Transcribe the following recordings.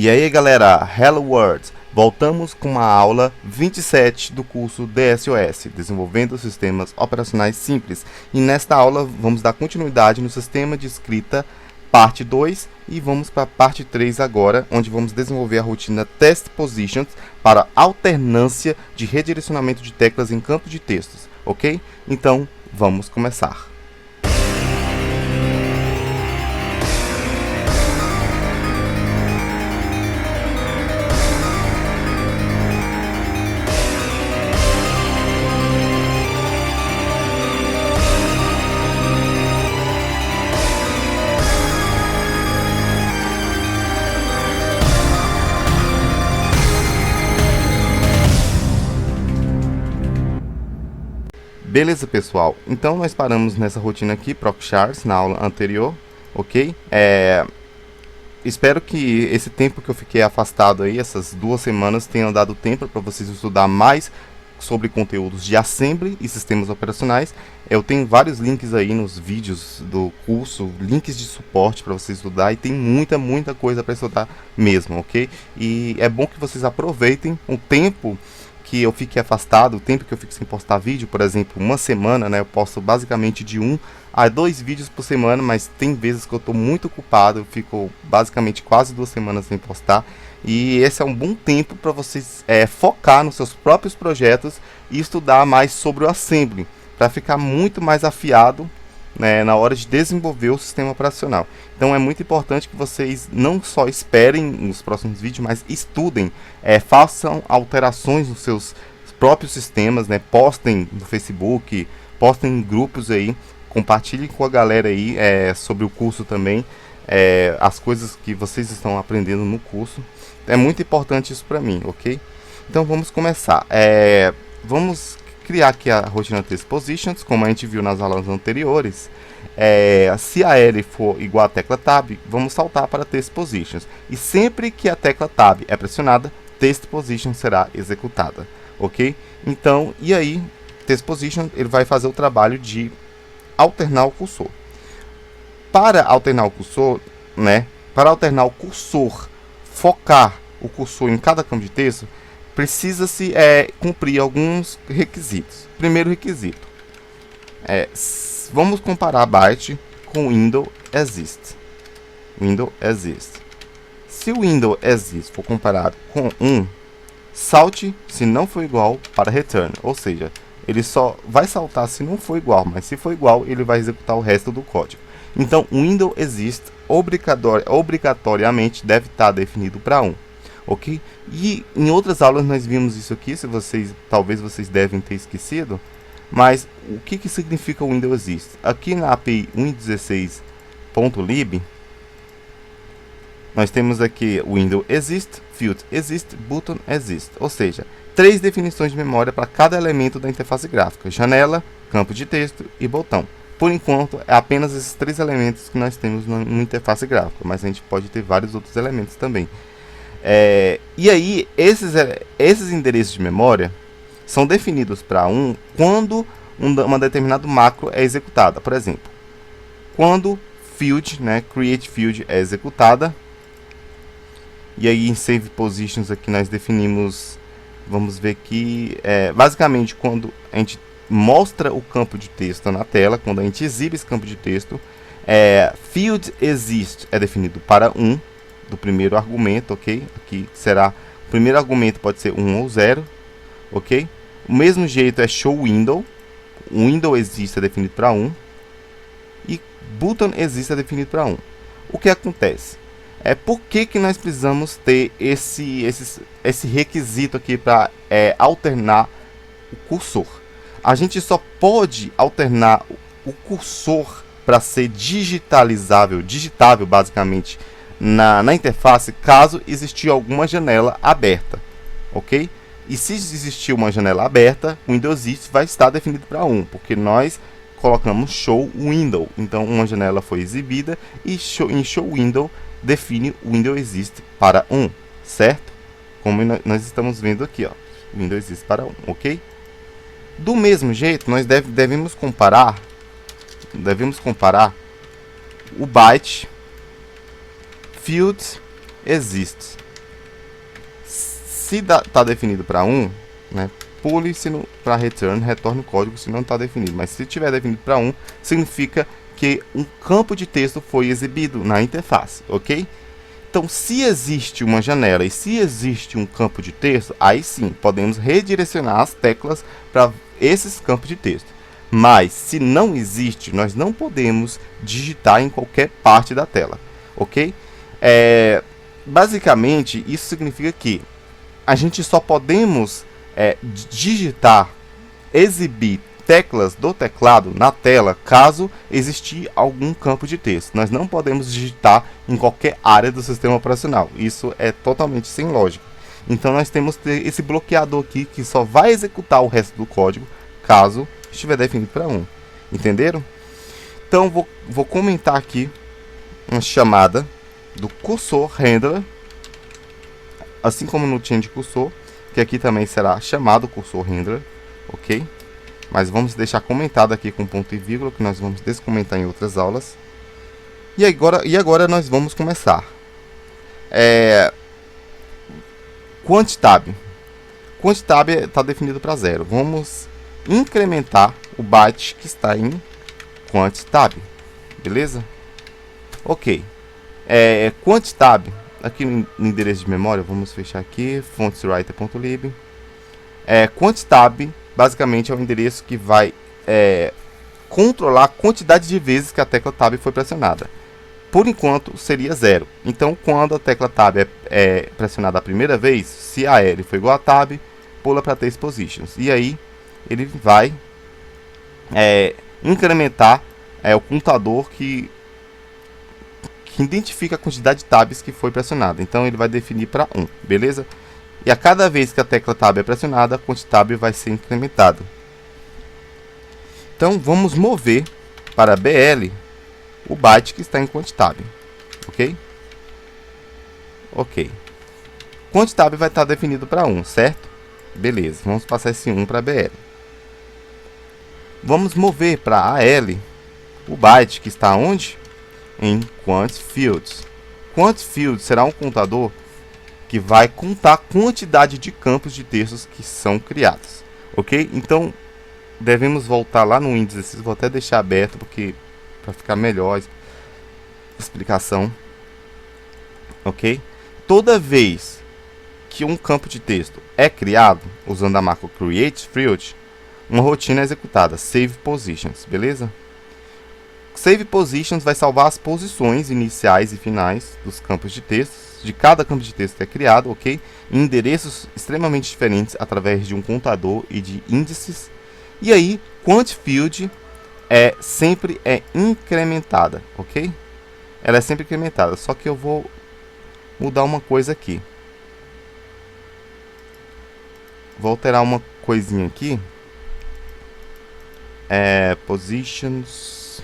E aí galera, Hello World! Voltamos com a aula 27 do curso DSOS, Desenvolvendo Sistemas Operacionais Simples. E nesta aula vamos dar continuidade no sistema de escrita parte 2 e vamos para a parte 3 agora, onde vamos desenvolver a rotina Test Positions para alternância de redirecionamento de teclas em campo de textos, ok? Então vamos começar. Beleza, pessoal? Então nós paramos nessa rotina aqui, ProcCharts, na aula anterior, ok? Espero que esse tempo que eu fiquei afastado aí, essas 2 semanas, tenham dado tempo para vocês estudar mais sobre conteúdos de Assembly e sistemas operacionais. Eu tenho vários links aí nos vídeos do curso, links de suporte para vocês estudar, e tem muita coisa para estudar mesmo, ok? E é bom que vocês aproveitem o tempo que eu fique afastado, o tempo que eu fico sem postar vídeo, por exemplo, uma semana, né? Eu posto basicamente de 1 a 2 vídeos por semana, mas tem vezes que eu estou muito ocupado, eu fico basicamente quase 2 semanas sem postar. E esse é um bom tempo para vocês focar nos seus próprios projetos e estudar mais sobre o Assembly, para ficar muito mais afiado, né, na hora de desenvolver o sistema operacional. Então é muito importante que vocês não só esperem nos próximos vídeos, mas estudem, façam alterações nos seus próprios sistemas, né, postem no Facebook, postem em grupos aí, compartilhem com a galera aí sobre o curso também, as coisas que vocês estão aprendendo no curso. É muito importante isso para mim, ok? Então vamos começar. Vamos criar aqui a rotina Test Positions, como a gente viu nas aulas anteriores. Se a L for igual à tecla Tab, vamos saltar para Test Positions. E sempre que a tecla Tab é pressionada, Test Position será executada, ok? Então, e aí, Test Position, ele vai fazer o trabalho de alternar o cursor. Para alternar o cursor, né? Para alternar o cursor, focar o cursor em cada campo de texto, precisa-se cumprir alguns requisitos. Primeiro requisito, vamos comparar byte com window exist. Window exist. Se o window exist for comparado com 1, salte se não for igual para return. Ou seja, ele só vai saltar se não for igual, mas se for igual, ele vai executar o resto do código. Então, window exist obrigatoriamente deve estar definido para 1. Ok? E em outras aulas nós vimos isso aqui, talvez vocês devem ter esquecido, mas o que significa o window exist? Aqui na API 1.16.lib, nós temos aqui o window exist, field exist, button exist, ou seja, 3 definições de memória para cada elemento da interface gráfica: janela, campo de texto e botão. Por enquanto, é apenas esses 3 elementos que nós temos na interface gráfica, mas a gente pode ter vários outros elementos também. E aí, esses endereços de memória são definidos para 1 quando uma determinada macro é executada. Por exemplo, quando field, né, create field é executada. E aí em save positions aqui nós definimos, vamos ver aqui, basicamente quando a gente mostra o campo de texto na tela, quando a gente exibe esse campo de texto, field exist é definido para 1 do primeiro argumento, ok? Aqui será, o primeiro argumento pode ser 1 ou 0, ok? O mesmo jeito é show window, o window exist é definido para 1 e button exist é definido para 1. O que acontece? Por que nós precisamos ter esse requisito aqui para alternar o cursor? A gente só pode alternar o cursor para ser digitável basicamente na interface, caso existir alguma janela aberta, ok? E se existir uma janela aberta, o Windows Exist vai estar definido para 1, porque nós colocamos show window. Então uma janela foi exibida e em show window define o Windows Exist para 1, certo? Como nós estamos vendo aqui, ó, Windows Exist para 1, ok? Do mesmo jeito, nós devemos comparar o byte field exist Se está definido para 1, né, pule para return, retorne o código se não está definido. Mas se tiver definido para 1, significa que um campo de texto foi exibido na interface, ok? Então, se existe uma janela e se existe um campo de texto, aí sim, podemos redirecionar as teclas para esses campos de texto. Mas, se não existe, nós não podemos digitar em qualquer parte da tela, ok? Basicamente, isso significa que a gente só podemos digitar, exibir teclas do teclado na tela caso existir algum campo de texto. Nós não podemos digitar em qualquer área do sistema operacional. Isso é totalmente sem lógica. Então nós temos que ter esse bloqueador aqui que só vai executar o resto do código caso estiver definido para 1. Entenderam? Então vou comentar aqui uma chamada do cursor handler, assim como no change cursor, que aqui também será chamado cursor handler, ok? Mas vamos deixar comentado aqui com ponto e vírgula, que nós vamos descomentar em outras aulas. E agora nós vamos começar. QuantTab. QuantTab está definido para 0. Vamos incrementar o byte que está em QuantTab. Beleza? Ok. QuantTab, aqui no endereço de memória, vamos fechar aqui, fontswriter.lib. QuantTab basicamente é um endereço que vai controlar a quantidade de vezes que a tecla Tab foi pressionada. Por enquanto seria 0. Então, quando a tecla Tab é pressionada a primeira vez, se a L for igual a Tab, pula para 3 positions. E aí ele vai incrementar o contador que identifica a quantidade de tabs que foi pressionada. Então ele vai definir para 1, beleza? E a cada vez que a tecla Tab é pressionada, a QuantTab vai ser incrementada. Então vamos mover para BL o byte que está em QuantTab, ok? Ok. QuantTab vai estar definido para 1, certo? Beleza, vamos passar esse 1 para BL. Vamos mover para AL o byte que está onde? Em QuantFields. QuantFields será um contador que vai contar a quantidade de campos de textos que são criados, ok? Então, devemos voltar lá no Windows 16, vou até deixar aberto porque para ficar melhor a explicação, ok? Toda vez que um campo de texto é criado, usando a marca createField, uma rotina é executada, save positions, beleza? Save positions vai salvar as posições iniciais e finais dos campos de texto, de cada campo de texto que é criado, ok? Em endereços extremamente diferentes através de um contador e de índices. E aí, QuantField sempre é incrementada, ok? Ela é sempre incrementada, só que eu vou mudar uma coisa aqui. Vou alterar uma coisinha aqui. Positions.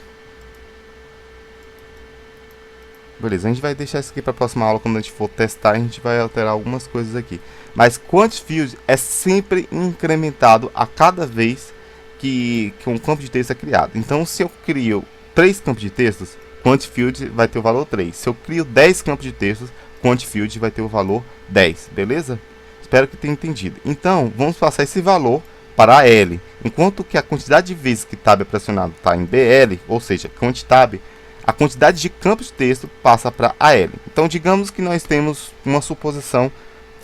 Beleza, a gente vai deixar isso aqui para a próxima aula. Quando a gente for testar, a gente vai alterar algumas coisas aqui. Mas QuantField é sempre incrementado a cada vez que um campo de texto é criado. Então, se eu crio 3 campos de textos, QuantField vai ter o valor 3. Se eu crio 10 campos de textos, QuantField vai ter o valor 10. Beleza? Espero que tenha entendido. Então, vamos passar esse valor para a L. Enquanto que a quantidade de vezes que Tab é pressionado está em BL, ou seja, QuantTab, a quantidade de campos de texto passa para AL. Então, digamos que nós temos uma suposição,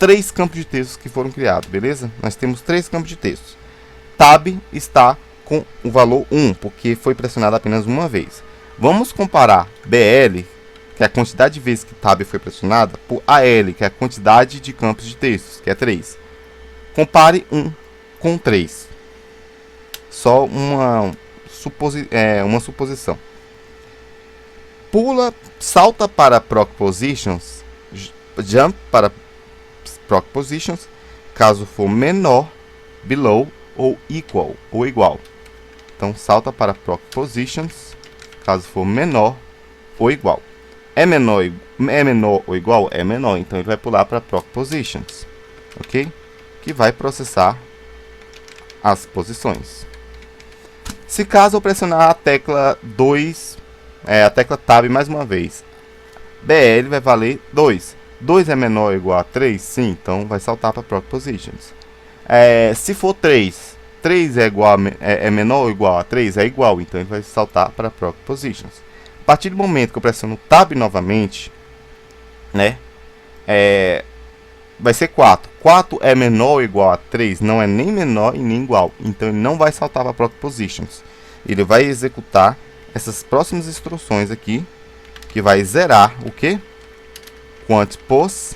3 campos de texto que foram criados, beleza? Nós temos 3 campos de texto. Tab está com o valor 1, porque foi pressionado apenas uma vez. Vamos comparar BL, que é a quantidade de vezes que Tab foi pressionada, por AL, que é a quantidade de campos de texto, que é 3. Compare 1 com 3. Só uma suposição. Salta para proc positions, jump para proc positions, caso for menor, below ou equal ou igual. Então salta para proc positions, caso for menor ou igual. É menor ou igual? É menor, então ele vai pular para proc positions, ok? Que vai processar as posições. Se caso eu pressionar a tecla 2, a tecla Tab mais uma vez, BL vai valer 2. 2 é menor ou igual a 3? Sim, então vai saltar para proc positions. Se for 3 é, igual é menor ou igual a 3? É igual, então ele vai saltar para proc positions. A partir do momento que eu pressiono Tab novamente, né, vai ser 4. 4 é menor ou igual a 3? Não é nem menor e nem igual, então ele não vai saltar para proc positions. Ele vai executar essas próximas instruções aqui, que vai zerar o que? QuantPos.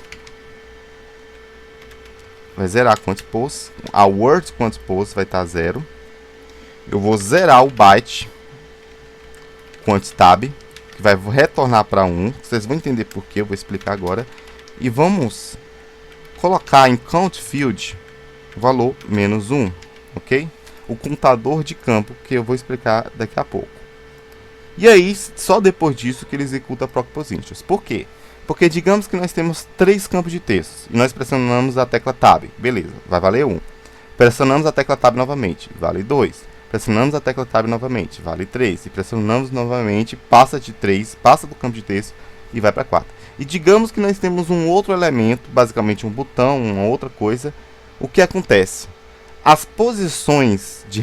Vai zerar QuantPos. A word QuantPos vai estar 0. Eu vou zerar o byte QuantTab, que vai retornar para 1. Vocês vão entender por que, eu vou explicar agora. E vamos colocar em CountField o valor -1, ok? O contador de campo, que eu vou explicar daqui a pouco. E aí, só depois disso que ele executa proc positions. Por quê? Porque digamos que nós temos 3 campos de texto e nós pressionamos a tecla Tab, beleza, vai valer 1. Pressionamos a tecla Tab novamente, vale 2. Pressionamos a tecla Tab novamente, vale 3. E pressionamos novamente, passa de 3, passa do campo de texto e vai para 4. E digamos que nós temos um outro elemento, basicamente um botão, uma outra coisa. O que acontece? As posições de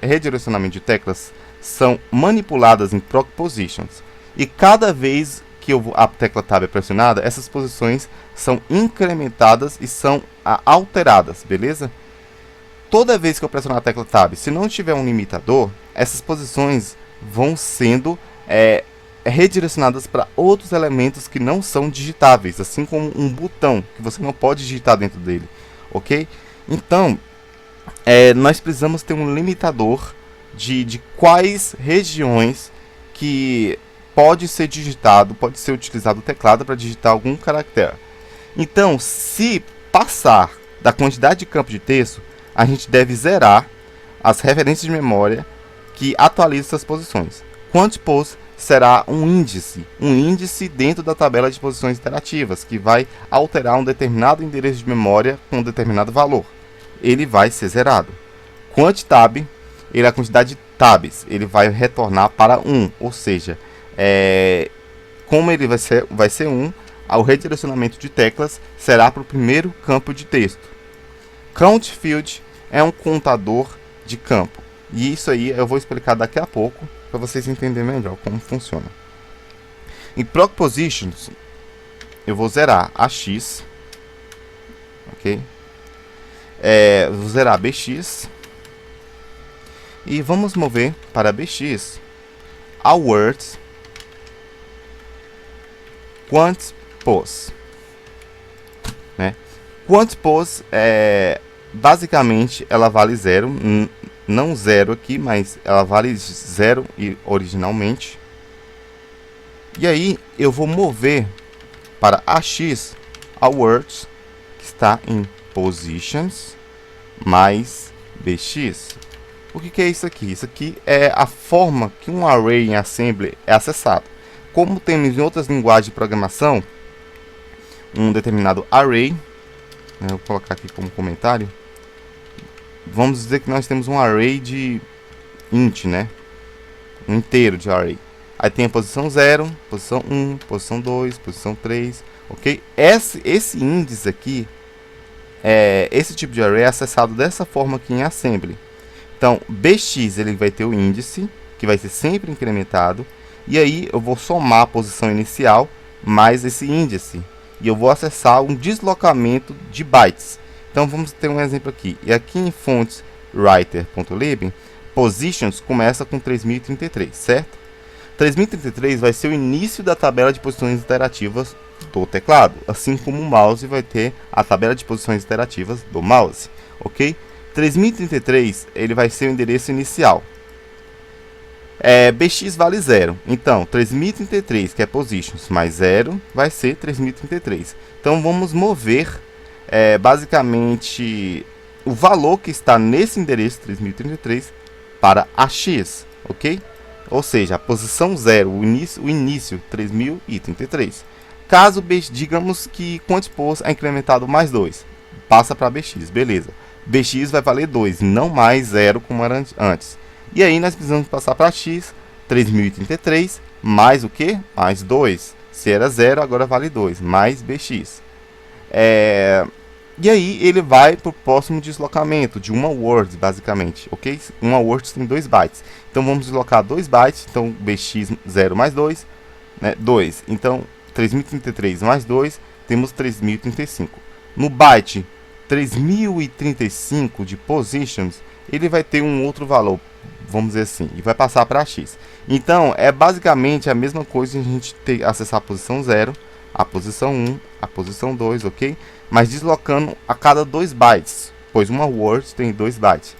redirecionamento de teclas são manipuladas em proc positions. E cada vez que a tecla Tab é pressionada, essas posições são incrementadas e são alteradas, beleza? Toda vez que eu pressionar a tecla Tab, se não tiver um limitador, essas posições vão sendo redirecionadas para outros elementos que não são digitáveis, assim como um botão, que você não pode digitar dentro dele, ok? Então, nós precisamos ter um limitador de quais regiões que pode ser digitado, pode ser utilizado o teclado para digitar algum caractere. Então, se passar da quantidade de campo de texto, a gente deve zerar as referências de memória que atualizam essas posições. QuantPos será um índice dentro da tabela de posições interativas, que vai alterar um determinado endereço de memória com um determinado valor. Ele vai ser zerado. QuantTab, ele é a quantidade de tabs, ele vai retornar para 1, ou seja, como ele vai ser 1, o redirecionamento de teclas será para o primeiro campo de texto. CountField é um contador de campo, e isso aí eu vou explicar daqui a pouco para vocês entenderem melhor como funciona. Em proc positions eu vou zerar AX, ok? Vou zerar BX e vamos mover para BX a words QuantPos, né? QuantPos basicamente ela vale 0, não 0 aqui, mas ela vale 0 originalmente. E aí eu vou mover para AX a words que está em positions mais BX. O que é isso aqui? Isso aqui é a forma que um array em assembly é acessado. Como temos em outras linguagens de programação um determinado array, né, vou colocar aqui como comentário. Vamos dizer que nós temos um array de int, né? Um inteiro de array. Aí tem a posição 0, posição 1, posição 2, posição 3, ok? Esse índice aqui, esse tipo de array é acessado dessa forma aqui em assembly. Então, bx ele vai ter o índice, que vai ser sempre incrementado. E aí eu vou somar a posição inicial mais esse índice. E eu vou acessar um deslocamento de bytes. Então vamos ter um exemplo aqui. E aqui em fontes writer.lib, positions começa com 3033, certo? 3033 vai ser o início da tabela de posições interativas do teclado. Assim como o mouse vai ter a tabela de posições interativas do mouse, ok? 3033 ele vai ser o endereço inicial. Bx vale 0. Então, 3033, que é positions, mais 0, vai ser 3033. Então, vamos mover, basicamente, o valor que está nesse endereço 3033 para AX, ok? Ou seja, a posição 0, o início 3033. Caso, digamos que QuantPos é incrementado mais 2, passa para Bx, beleza. Bx vai valer 2, não mais 0 como era antes. E aí nós precisamos passar para x, 3033, mais o que? Mais 2. Se era 0, agora vale 2, mais bx. E aí ele vai para o próximo deslocamento de uma word, basicamente, ok? Uma word tem 2 bytes. Então vamos deslocar 2 bytes, então bx0 mais 2, né? 2. Então 3033 mais 2, temos 3035. No byte 3035 de positions, ele vai ter um outro valor, vamos dizer assim, e vai passar para x. Então é basicamente a mesma coisa a gente acessar a posição 0, a posição 1, a posição 2, ok? Mas deslocando a cada 2 bytes, pois uma word tem 2 bytes.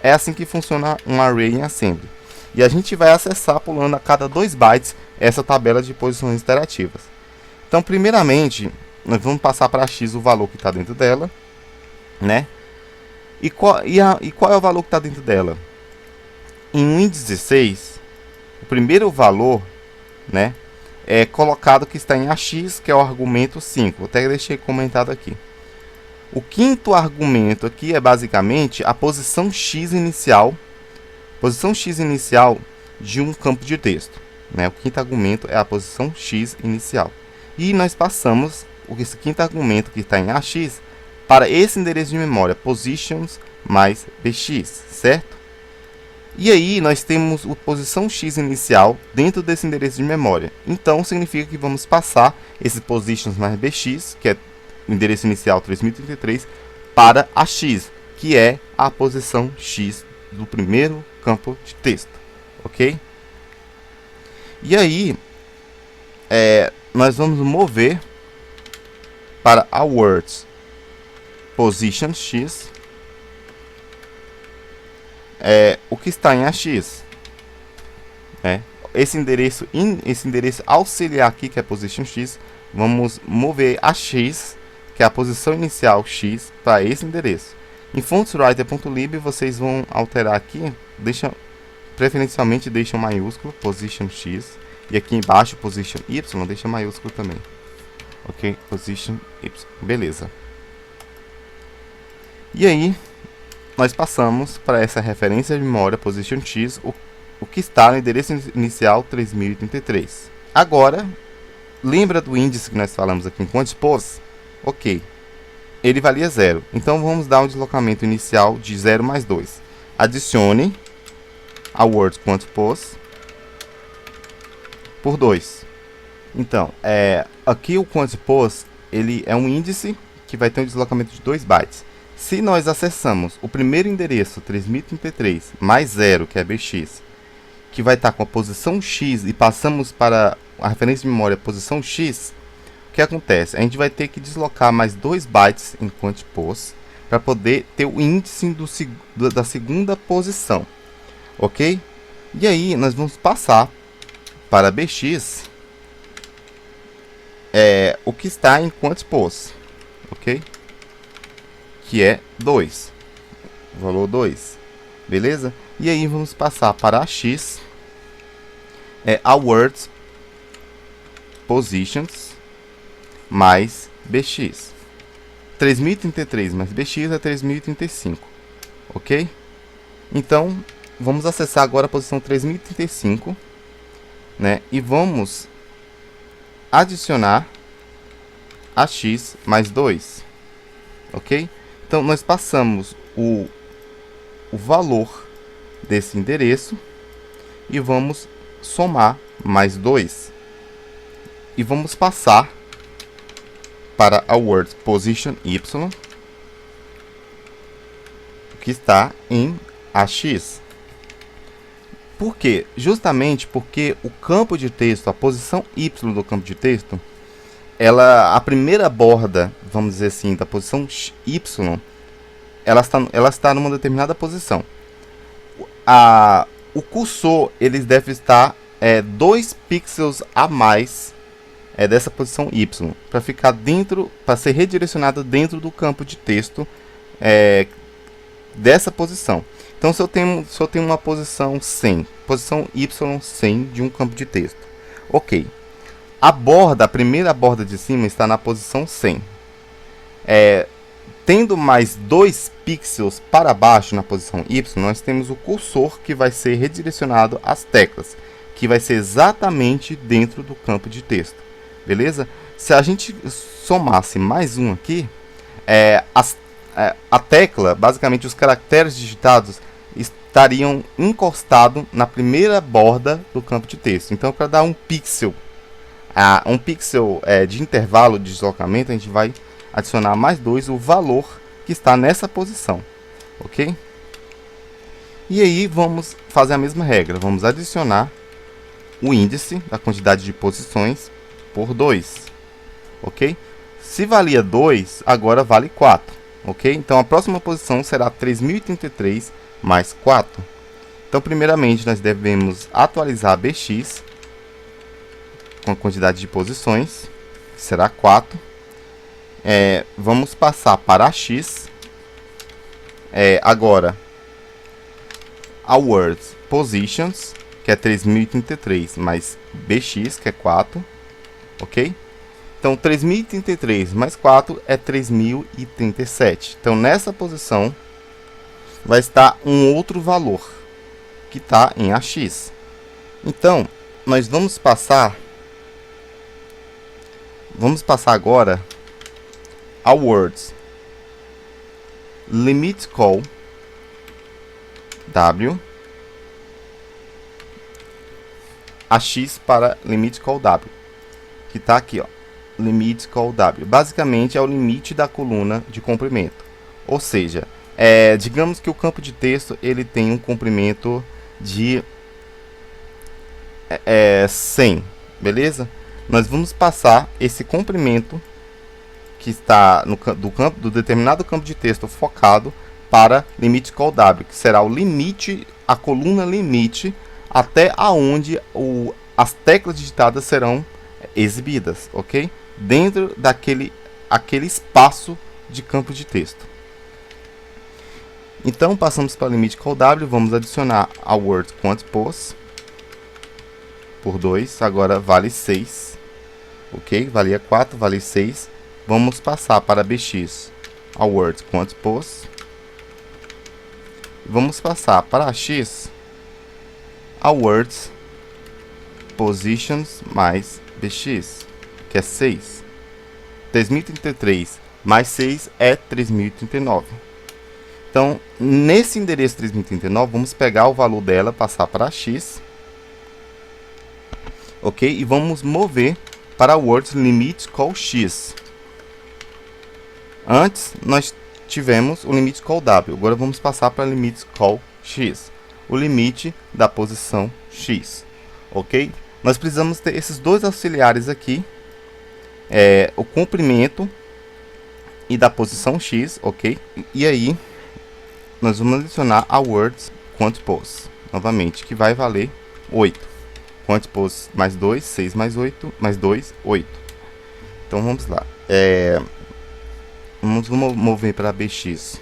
É assim que funciona um array em assembly. E a gente vai acessar pulando a cada 2 bytes essa tabela de posições iterativas. Então, primeiramente, nós vamos passar para x o valor que está dentro dela, né? E qual é o valor que está dentro dela? Em Win16, o primeiro valor, né, é colocado que está em AX, que é o argumento 5. Eu até deixei comentado aqui. O quinto argumento aqui é basicamente a posição x inicial de um campo de texto, né? O quinto argumento é a posição x inicial. E nós passamos esse quinto argumento que está em AX para esse endereço de memória, positions mais bx, certo? E aí nós temos a posição x inicial dentro desse endereço de memória. Então significa que vamos passar esse positions mais bx, que é o endereço inicial 3033, para a x, que é a posição x do primeiro campo de texto, ok? E aí nós vamos mover para a words position x o que está em AX, né? Esse endereço auxiliar aqui, que é position x, vamos mover a x, que é a posição inicial x, para esse endereço. Em fontswriter.lib vocês vão alterar aqui, preferencialmente deixam maiúsculo position x, e aqui embaixo position y deixa maiúsculo também, ok? Position y, beleza. E aí nós passamos para essa referência de memória position x o que está no endereço inicial 3033. Agora, lembra do índice que nós falamos aqui em quantpos? Ok, ele valia 0. Então vamos dar um deslocamento inicial de 0 mais 2. Adicione a word quantpos por 2. Então, aqui o quantpos ele é um índice que vai ter um deslocamento de 2 bytes. Se nós acessamos o primeiro endereço 3033 mais 0, que é bx, que vai estar com a posição x, e passamos para a referência de memória posição x, o que acontece? A gente vai ter que deslocar mais 2 bytes em quantpos para poder ter o índice da segunda posição, ok? E aí nós vamos passar para bx o que está em quantpos, ok? Que é 2, valor 2, beleza? E aí vamos passar para a x, a words positions mais bx. 3033 mais bx é 3035, ok? Então vamos acessar agora a posição 3035, né? E vamos adicionar a x mais 2, ok? Então nós passamos o valor desse endereço e vamos somar mais 2 e vamos passar para a word position y, que está em AX. Por quê? Justamente porque o campo de texto, a posição y do campo de texto, a primeira borda, vamos dizer assim, da posição y, ela está numa determinada posição. O cursor ele deve estar 2 pixels a mais dessa posição y, para ficar dentro, para ser redirecionado dentro do campo de texto dessa posição. Então, se eu tenho uma posição 100, posição y 100 de um campo de texto, ok. A primeira borda de cima está na posição 100. Tendo mais 2 pixels para baixo na posição y, nós temos o cursor que vai ser redirecionado às teclas, que vai ser exatamente dentro do campo de texto, beleza? Se a gente somasse mais um aqui, a tecla, basicamente os caracteres digitados, estariam encostados na primeira borda do campo de texto. Então, para dar um pixel de intervalo de deslocamento, a gente vai adicionar mais 2, o valor que está nessa posição, ok? E aí vamos fazer a mesma regra, vamos adicionar o índice da quantidade de posições por 2, ok? Se valia 2, agora vale 4, ok? Então a próxima posição será 3033 mais 4. Então primeiramente nós devemos atualizar BX com a quantidade de posições, que será 4. Vamos passar para AX. Agora, a words positions, que é 3033, mais BX, que é 4. Ok? Então, 3033 mais 4 é 3037. Então, nessa posição, vai estar um outro valor, que está em AX. Então, nós vamos passar agora a words limit call w AX para limit call w, que está aqui, ó, limit call w. Basicamente é o limite da coluna de comprimento. Ou seja, digamos que o campo de texto ele tem um comprimento de 100, beleza? Nós vamos passar esse comprimento que está do determinado campo de texto focado para limit call w, que será o limite, a coluna limite, até aonde as teclas digitadas serão exibidas, ok? Dentro daquele espaço de campo de texto. Então, passamos para o limit call w, vamos adicionar a word quant pos por 2, agora vale 6, ok? Valia 4, vale 6. Vamos passar para bx a word quant pos. Vamos passar para x a words positions mais bx, que é 6. 3033 mais 6 é 3039. Então, nesse endereço 3039, vamos pegar o valor dela, passar para x, ok? E vamos mover para words limit call x. Antes, nós tivemos o limit call w, agora vamos passar para limit call x, o limite da posição x, ok? Nós precisamos ter esses dois auxiliares aqui, o comprimento e da posição x, ok? E aí, nós vamos adicionar a words quant pos, novamente, que vai valer 8. Quant pos mais 2, 6 mais 8, mais 2, 8. Então, vamos lá. Vamos mover para bx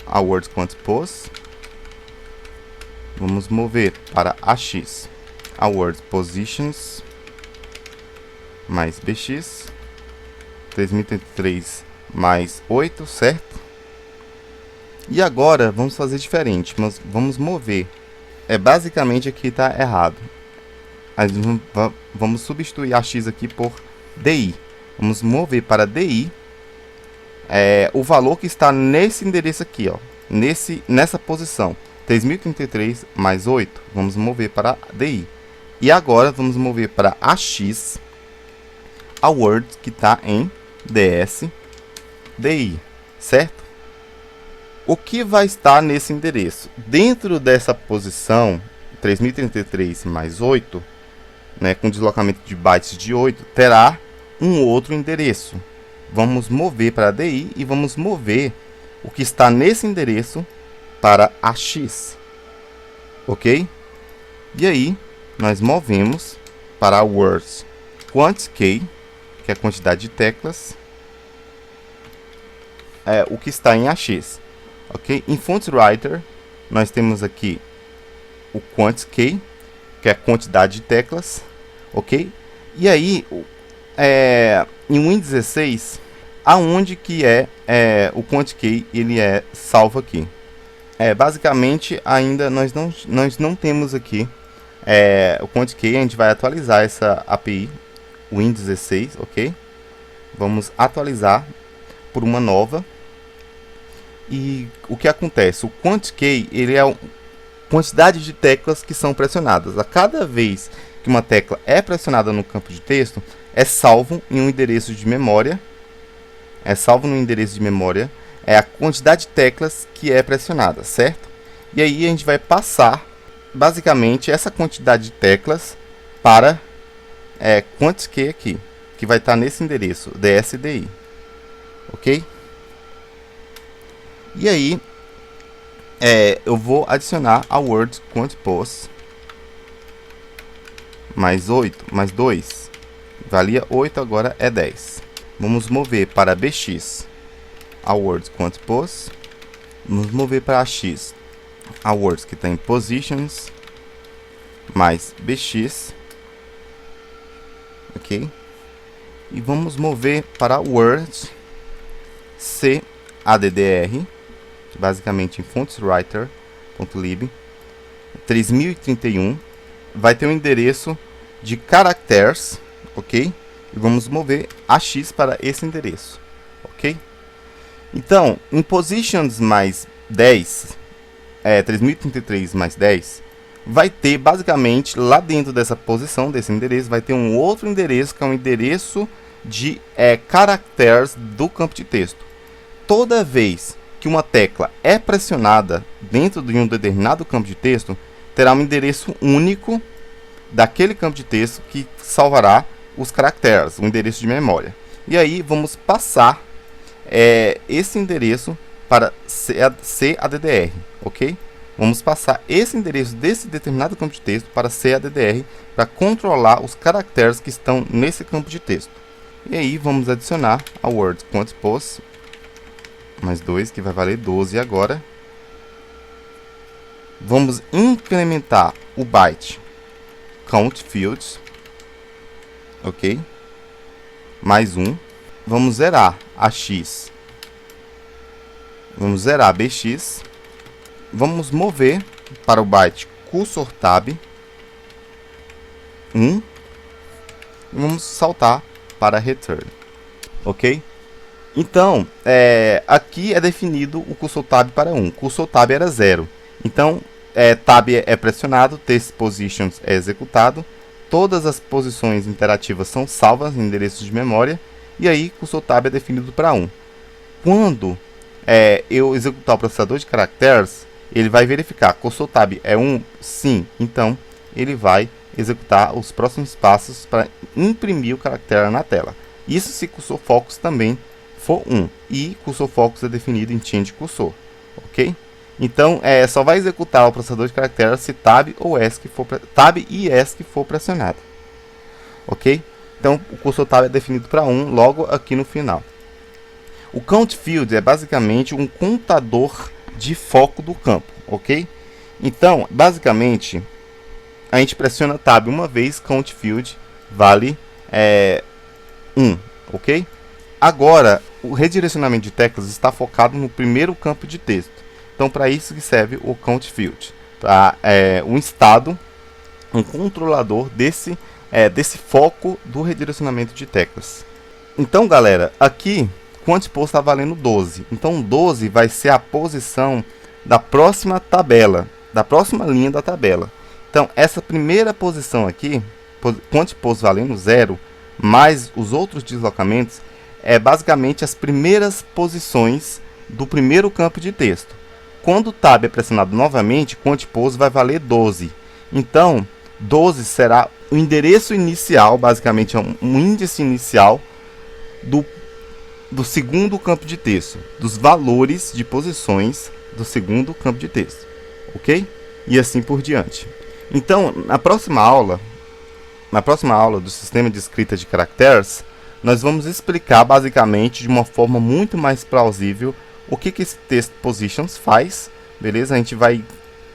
a words quant pos. Vamos mover para ax a words positions mais bx. 3033 mais 8, certo? E agora vamos fazer diferente. Nós vamos mover. Basicamente aqui está errado. Vamos substituir ax aqui por di. Vamos mover para di. O valor que está nesse endereço aqui, ó, nessa posição, 3033 mais 8, vamos mover para DI. E agora vamos mover para AX a word que está em DS DI, certo? O que vai estar nesse endereço? Dentro dessa posição, 3033 mais 8, né, com deslocamento de bytes de 8, terá um outro endereço. Vamos mover para DI e vamos mover o que está nesse endereço para AX, ok? E aí, nós movemos para words quant k, que é a quantidade de teclas, o que está em AX, ok? Em Font Writer, nós temos aqui o quant k, que é a quantidade de teclas, ok? E aí, em Windows 16, aonde que o quant k ele é salvo aqui? Basicamente, ainda nós não temos aqui o quant k. A gente vai atualizar essa API Windows 16, ok? Vamos atualizar por uma nova. E o que acontece? O QuantKey, ele é a quantidade de teclas que são pressionadas. A cada vez que uma tecla é pressionada no campo de texto, é salvo em um endereço de memória. É a quantidade de teclas que é pressionada, certo? E aí a gente vai passar, basicamente, essa quantidade de teclas para QuantKey aqui, que vai estar nesse endereço, DSDI. Ok? E aí, eu vou adicionar a word QuantPos mais 8, mais 2. Valia 8, agora é 10. Vamos mover para BX a word QuantPos. Vamos mover para AX a word que está em Positions mais BX. Ok? E vamos mover para word CADDR, basicamente em fontswriter.lib 3031, vai ter um endereço de characters, ok? E vamos mover AX para esse endereço, ok? Então, em positions mais 10, 3033 mais 10, vai ter basicamente lá dentro dessa posição, desse endereço, vai ter um outro endereço que é um endereço de characters do campo de texto. Toda vez que uma tecla é pressionada dentro de um determinado campo de texto, terá um endereço único daquele campo de texto que salvará os caracteres, um endereço de memória. E aí vamos passar esse endereço para CADDR, ok? Vamos passar esse endereço desse determinado campo de texto para CADDR para controlar os caracteres que estão nesse campo de texto. E aí vamos adicionar a word QuantPos mais 2, que vai valer 12 agora. Vamos incrementar o byte countFields, ok? Mais 1. Vamos zerar a X. Vamos zerar a BX. Vamos mover para o byte cursorTab 1. E vamos saltar para return, ok? Então, aqui é definido o cursorTab para 1. cursorTab era 0. Então, tab é pressionado, testPositions é executado, todas as posições interativas são salvas em endereços de memória, e aí cursorTab é definido para 1. Quando eu executar o processador de caracteres, ele vai verificar, cursorTab é 1? Sim. Então, ele vai executar os próximos passos para imprimir o caractere na tela. Isso se cursorFocus também for 1. E cursorFocus é definido em changeCursor, ok? Então, só vai executar o processador de caracteres se tab e ESC for pressionado, ok? Então, o cursorTab é definido para 1 logo aqui no final. O countField é basicamente um contador de foco do campo, ok? Então, basicamente, a gente pressiona tab uma vez, countField vale 1, ok? Agora, o redirecionamento de teclas está focado no primeiro campo de texto. Então, para isso que serve o countField, para um estado, um controlador desse foco do redirecionamento de teclas. Então, galera, aqui QuantPos está valendo 12. Então, 12 vai ser a posição da próxima tabela, da próxima linha da tabela. Então, essa primeira posição aqui, QuantPos valendo 0, mais os outros deslocamentos, é basicamente as primeiras posições do primeiro campo de texto. Quando o tab é pressionado novamente, QuantPos vai valer 12. Então, 12 será o endereço inicial, basicamente é um índice inicial do segundo campo de texto, dos valores de posições do segundo campo de texto, ok? E assim por diante. Então, na próxima aula do sistema de escrita de caracteres, nós vamos explicar basicamente de uma forma muito mais plausível o que esse testPositions faz, beleza? A gente vai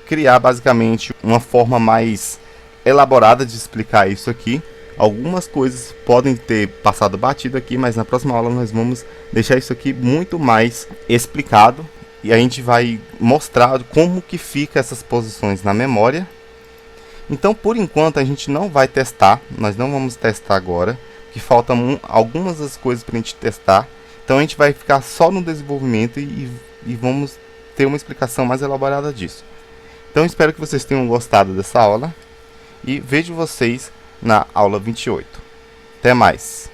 criar basicamente uma forma mais elaborada de explicar isso aqui. Algumas coisas podem ter passado batido aqui, mas na próxima aula nós vamos deixar isso aqui muito mais explicado. E a gente vai mostrar como que fica essas posições na memória. Então, por enquanto, a gente não vai testar. Nós não vamos testar agora. que faltam algumas das coisas para a gente testar. Então a gente vai ficar só no desenvolvimento e vamos ter uma explicação mais elaborada disso. Então espero que vocês tenham gostado dessa aula e vejo vocês na aula 28. Até mais!